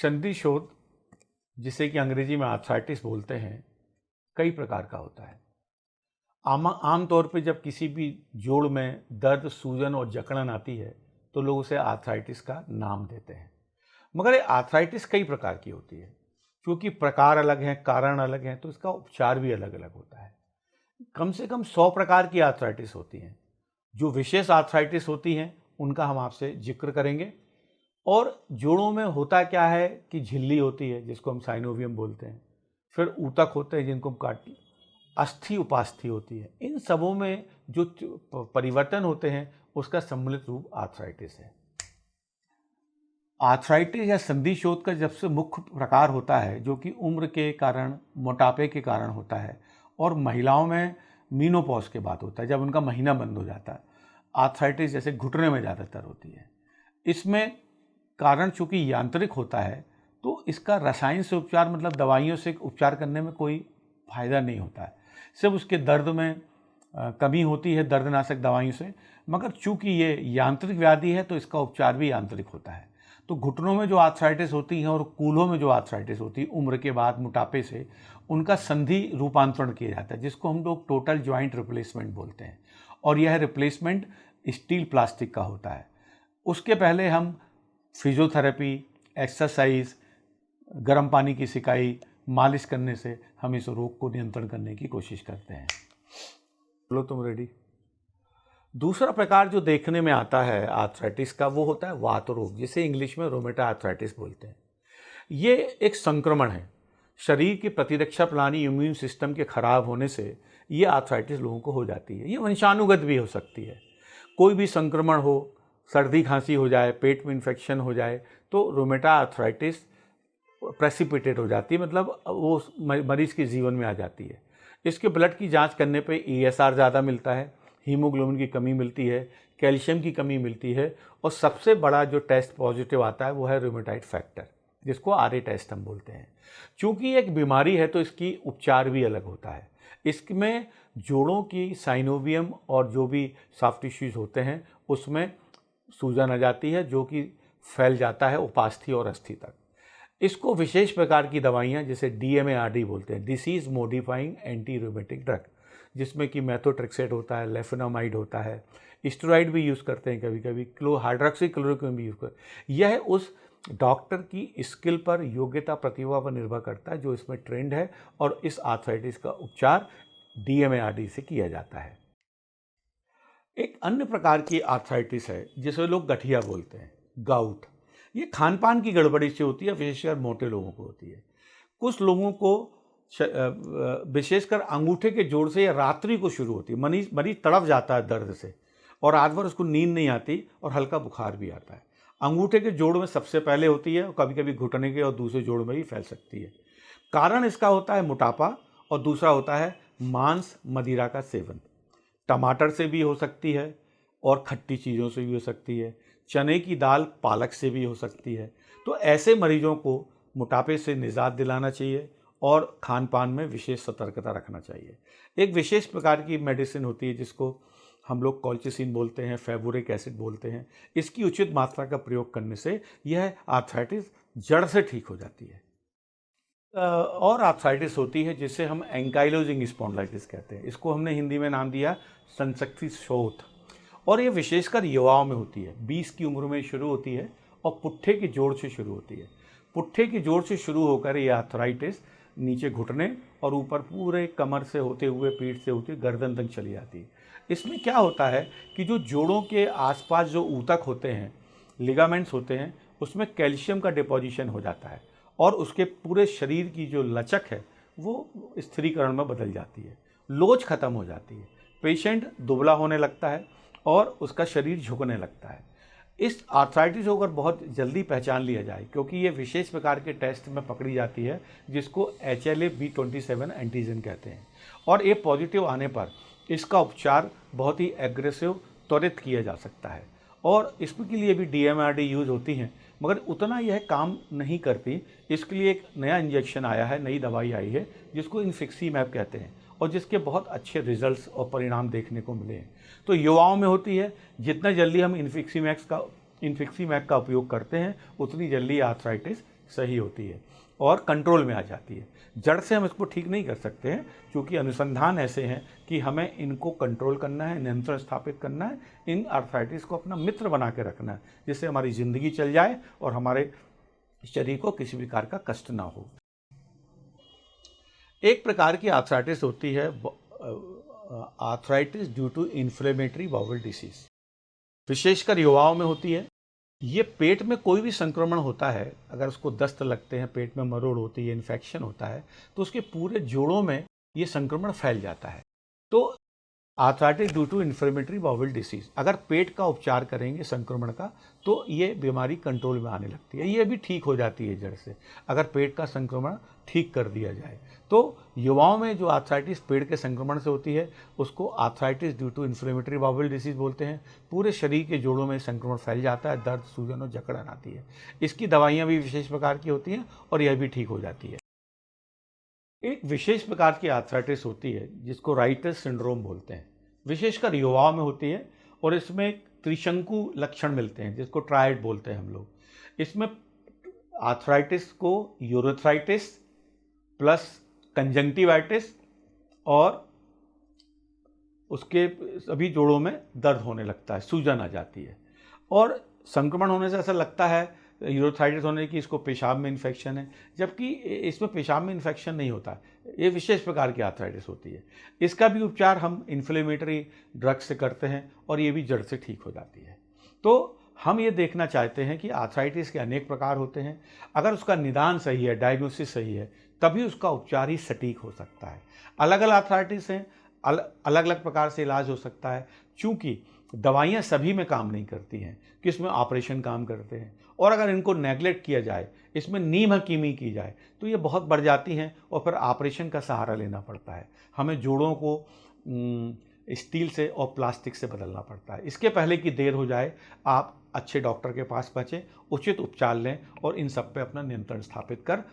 संधि शोथ, जिसे कि अंग्रेजी में आर्थराइटिस बोलते हैं, कई प्रकार का होता है। आमतौर पे जब किसी भी जोड़ में दर्द, सूजन और जकड़न आती है तो लोग उसे आर्थराइटिस का नाम देते हैं। मगर ये आर्थराइटिस कई प्रकार की होती है। क्योंकि प्रकार अलग हैं, कारण अलग हैं, तो इसका उपचार भी अलग अलग होता है। कम से कम 100 प्रकार की आर्थराइटिस होती हैं। जो विशेष आर्थराइटिस होती हैं उनका हम आपसे जिक्र करेंगे। और जोड़ों में होता क्या है कि झिल्ली होती है जिसको हम साइनोवियम बोलते हैं, फिर ऊतक होते हैं जिनको हम अस्थि उपास्थि होती है। इन सबों में जो परिवर्तन होते हैं उसका सम्मिलित रूप आर्थराइटिस है। आर्थराइटिस या संधि शोथ का सबसे मुख्य प्रकार होता है जो कि उम्र के कारण, मोटापे के कारण होता है और महिलाओं में मीनोपॉज के बाद होता है, जब उनका महीना बंद हो जाता है। आर्थराइटिस जैसे घुटने में ज़्यादातर होती है। इसमें कारण चूंकि यांत्रिक होता है तो इसका रसायन से उपचार, मतलब दवाइयों से उपचार करने में कोई फायदा नहीं होता है। सिर्फ उसके दर्द में कमी होती है दर्दनाशक दवाइयों से। मगर चूंकि ये यांत्रिक व्याधि है तो इसका उपचार भी यांत्रिक होता है। तो घुटनों में जो आर्थराइटिस होती है और कूल्हों में जो आर्थराइटिस होती है उम्र के बाद मोटापे से, उनका संधि रूपांतरण किया जाता है जिसको हम लोग टोटल जॉइंट रिप्लेसमेंट बोलते हैं। और यह रिप्लेसमेंट स्टील प्लास्टिक का होता है। उसके पहले हम फिजियोथेरेपी, एक्सरसाइज, गर्म पानी की सिकाई, मालिश करने से हम इस रोग को नियंत्रण करने की कोशिश करते हैं। बोलो तुम रेडी। दूसरा प्रकार जो देखने में आता है आर्थराइटिस का वो होता है वात रोग, जिसे इंग्लिश में रोमेटा आर्थराइटिस बोलते हैं। ये एक संक्रमण है। शरीर की प्रतिरक्षा प्रणाली, इम्यून सिस्टम के खराब होने से ये आर्थराइटिस लोगों को हो जाती है। ये वंशानुगत भी हो सकती है। कोई भी संक्रमण हो, सर्दी खांसी हो जाए, पेट में इन्फेक्शन हो जाए तो रोमेटा आर्थराइटिस प्रेसिपिटेट हो जाती है, मतलब वो मरीज के जीवन में आ जाती है। इसके ब्लड की जांच करने पे ESR ज़्यादा मिलता है, हीमोग्लोबिन की कमी मिलती है, कैल्शियम की कमी मिलती है और सबसे बड़ा जो टेस्ट पॉजिटिव आता है वो है रूमेटाइड फैक्टर, जिसको RA टेस्ट हम बोलते हैं। चूँकि एक बीमारी है तो इसकी उपचार भी अलग होता है। इसमें जोड़ों की साइनोवियम और जो भी सॉफ्ट टिश्यूज होते हैं उसमें सूजन आ जाती है जो कि फैल जाता है उपास्थि और अस्थि तक। इसको विशेष प्रकार की दवाइयाँ जिसे DMARD बोलते हैं, disease modifying anti rheumatic drug, जिसमें कि मेथोट्रेक्सेट होता है, लेफेनामाइड होता है, स्टेरॉइड भी यूज़ करते हैं कभी कभी, हाइड्रोक्सीक्लोरोक्विन भी यूज़ करते। यह उस डॉक्टर की स्किल पर, योग्यता, प्रतिभा पर निर्भर करता है जो इसमें ट्रेंड है। और इस आर्थराइटिस का उपचार DMARD से किया जाता है। एक अन्य प्रकार की आर्थराइटिस है जिसे लोग गठिया बोलते हैं, गाउट। ये खान पान की गड़बड़ी से होती है, विशेषकर मोटे लोगों को होती है। कुछ लोगों को विशेषकर अंगूठे के जोड़ से या रात्रि को शुरू होती है। मरीज तड़प जाता है दर्द से और रात भर उसको नींद नहीं आती और हल्का बुखार भी आता है। अंगूठे के जोड़ में सबसे पहले होती है और कभी कभी घुटने के और दूसरे जोड़ में भी फैल सकती है। कारण इसका होता है मोटापा और दूसरा होता है मांस, मदिरा का सेवन। टमाटर से भी हो सकती है और खट्टी चीज़ों से भी हो सकती है। चने की दाल, पालक से भी हो सकती है। तो ऐसे मरीजों को मोटापे से निजात दिलाना चाहिए और खान पान में विशेष सतर्कता रखना चाहिए। एक विशेष प्रकार की मेडिसिन होती है जिसको हम लोग कॉल्चिसिन बोलते हैं, फेबुरिक एसिड बोलते हैं। इसकी उचित मात्रा का प्रयोग करने से यह आर्थराइटिस जड़ से ठीक हो जाती है। और आर्थराइटिस होती है जिसे हम एंकाइलोजिंग स्पॉन्डिलाइटिस कहते हैं। इसको हमने हिंदी में नाम दिया संशक्ति शोथ। और ये विशेषकर युवाओं में होती है। 20 की उम्र में शुरू होती है और पुट्ठे के जोड़ से शुरू होती है। पुट्ठे के जोड़ से शुरू होकर ये आर्थराइटिस नीचे घुटने और ऊपर पूरे कमर से होते हुए, पीठ से होते गर्दन तक चली जाती है। इसमें क्या होता है कि जो जोड़ों के आसपास जो ऊतक होते हैं, लिगामेंट्स होते हैं, उसमें कैल्शियम का डिपोजिशन हो जाता है और उसके पूरे शरीर की जो लचक है वो स्थिरीकरण में बदल जाती है, लोच खत्म हो जाती है, पेशेंट दुबला होने लगता है और उसका शरीर झुकने लगता है। इस आर्थराइटिस को अगर बहुत जल्दी पहचान लिया जाए, क्योंकि ये विशेष प्रकार के टेस्ट में पकड़ी जाती है जिसको HLA-B27 एंटीजन कहते हैं, और ये पॉजिटिव आने पर इसका उपचार बहुत ही एग्रेसिव, त्वरित किया जा सकता है। और इसके लिए भी DMARD यूज होती हैं, मगर उतना यह काम नहीं करती। इसके लिए एक नया इंजेक्शन आया है, नई दवाई आई है जिसको इन्फिक्सीमैब कहते हैं और जिसके बहुत अच्छे रिजल्ट्स और परिणाम देखने को मिले हैं। तो युवाओं में होती है। जितना जल्दी हम इन्फिक्सीमैब का उपयोग करते हैं उतनी जल्दी आर्थराइटिस सही होती है और कंट्रोल में आ जाती है। जड़ से हम इसको ठीक नहीं कर सकते हैं, क्योंकि अनुसंधान ऐसे हैं कि हमें इनको कंट्रोल करना है, नियंत्रण स्थापित करना है, इन आर्थराइटिस को अपना मित्र बना के रखना है, जिससे हमारी ज़िंदगी चल जाए और हमारे शरीर को किसी भी प्रकार का कष्ट ना हो। एक प्रकार की आर्थराइटिस होती है arthritis due to inflammatory bowel disease, विशेषकर युवाओं में होती है। ये पेट में कोई भी संक्रमण होता है, अगर उसको दस्त लगते हैं, पेट में मरोड़ होती है, इन्फेक्शन होता है, तो उसके पूरे जोड़ों में ये संक्रमण फैल जाता है। तो arthritis due to inflammatory bowel disease, अगर पेट का उपचार करेंगे संक्रमण का, तो ये बीमारी कंट्रोल में आने लगती है, ये भी ठीक हो जाती है जड़ से, अगर पेट का संक्रमण ठीक कर दिया जाए। तो युवाओं में जो आर्थराइटिस पेट के संक्रमण से होती है, उसको arthritis due to inflammatory bowel disease बोलते हैं। पूरे शरीर के जोड़ों में संक्रमण फैल जाता है, दर्द, सूजन और जकड़न आती है। इसकी दवाइयाँ भी विशेष प्रकार की होती हैं और यह भी ठीक हो जाती है। एक विशेष प्रकार की आर्थराइटिस होती है जिसको राइटस सिंड्रोम बोलते हैं, विशेषकर युवाओं में होती है और इसमें त्रिशंकु लक्षण मिलते हैं, जिसको ट्रायड बोलते हैं हम लोग। इसमें आर्थराइटिस को यूरेथ्राइटिस प्लस कंजंक्टिवाइटिस और उसके सभी जोड़ों में दर्द होने लगता है, सूजन आ जाती है, और संक्रमण होने से ऐसा लगता है यूरोथाइटिस होने की इसको पेशाब में इन्फेक्शन है, जबकि इसमें पेशाब में इन्फेक्शन नहीं होता है। ये विशेष प्रकार की आर्थराइटिस होती है। इसका भी उपचार हम इन्फ्लेमेटरी ड्रग से करते हैं और ये भी जड़ से ठीक हो जाती है। तो हम ये देखना चाहते हैं कि आर्थराइटिस के अनेक प्रकार होते हैं। अगर उसका निदान सही है, डायग्नोसिस सही है, तभी उसका उपचार ही सटीक हो सकता है। अलग अलग आर्थराइटिस हैं, अलग अलग प्रकार से इलाज हो सकता है, चूँकि दवाइयाँ सभी में काम नहीं करती हैं, किसमें ऑपरेशन काम करते हैं, और अगर इनको नेगलेक्ट किया जाए, इसमें नीम हकीमी की जाए, तो ये बहुत बढ़ जाती हैं और फिर ऑपरेशन का सहारा लेना पड़ता है। हमें जोड़ों को स्टील से और प्लास्टिक से बदलना पड़ता है। इसके पहले कि देर हो जाए, आप अच्छे डॉक्टर के पास पहुँचें, उचित उपचार लें और इन सब पे अपना नियंत्रण स्थापित कर